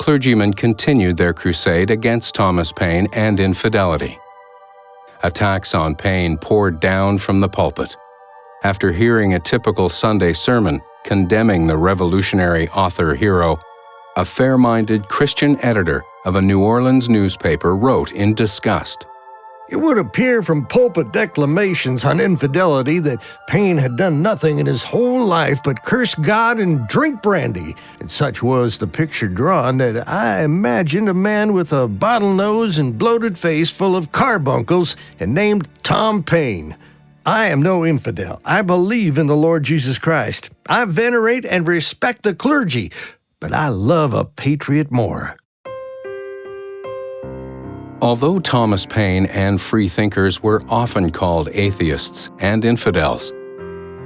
clergymen continued their crusade against Thomas Paine and infidelity. Attacks on Paine poured down from the pulpit. After hearing a typical Sunday sermon condemning the revolutionary author-hero, a fair-minded Christian editor of a New Orleans newspaper wrote in disgust, "It would appear from pulpit declamations on infidelity that Paine had done nothing in his whole life but curse God and drink brandy, and such was the picture drawn that I imagined a man with a bottle nose and bloated face full of carbuncles and named Tom Paine. I am no infidel. I believe in the Lord Jesus Christ. I venerate and respect the clergy, but I love a patriot more." Although Thomas Paine and freethinkers were often called atheists and infidels,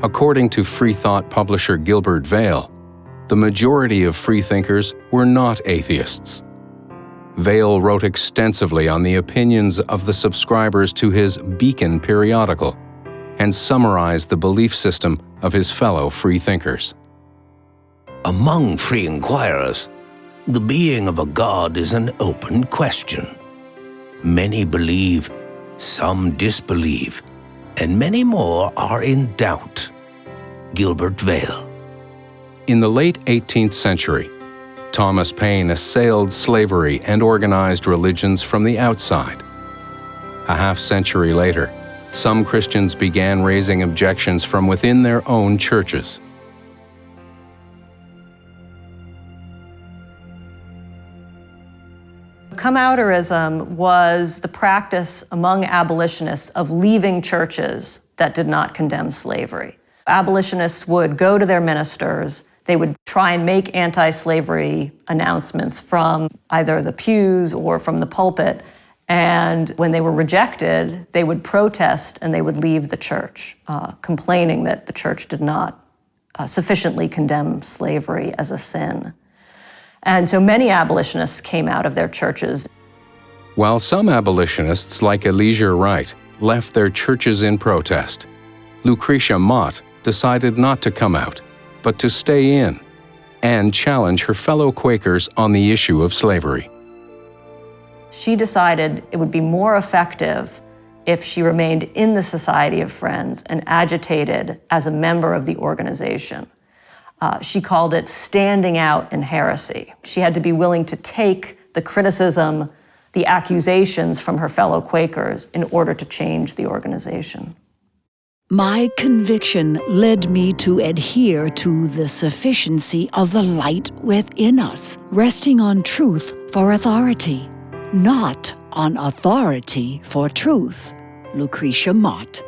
according to Freethought publisher Gilbert Vale, the majority of freethinkers were not atheists. Vale wrote extensively on the opinions of the subscribers to his Beacon periodical and summarized the belief system of his fellow freethinkers. Among free inquirers, the being of a God is an open question. Many believe, some disbelieve, and many more are in doubt. Gilbert Vale. In the late 18th century, Thomas Paine assailed slavery and organized religions from the outside. A half-century later, some Christians began raising objections from within their own churches. Come-outerism was the practice among abolitionists of leaving churches that did not condemn slavery. Abolitionists would go to their ministers, they would try and make anti-slavery announcements from either the pews or from the pulpit, and when they were rejected, they would protest and they would leave the church, complaining that the church did not sufficiently condemn slavery as a sin. And so many abolitionists came out of their churches. While some abolitionists, like Elijah Wright, left their churches in protest, Lucretia Mott decided not to come out, but to stay in and challenge her fellow Quakers on the issue of slavery. She decided it would be more effective if she remained in the Society of Friends and agitated as a member of the organization. She called it standing out in heresy. She had to be willing to take the criticism, the accusations from her fellow Quakers in order to change the organization. My conviction led me to adhere to the sufficiency of the light within us, resting on truth for authority, not on authority for truth. Lucretia Mott.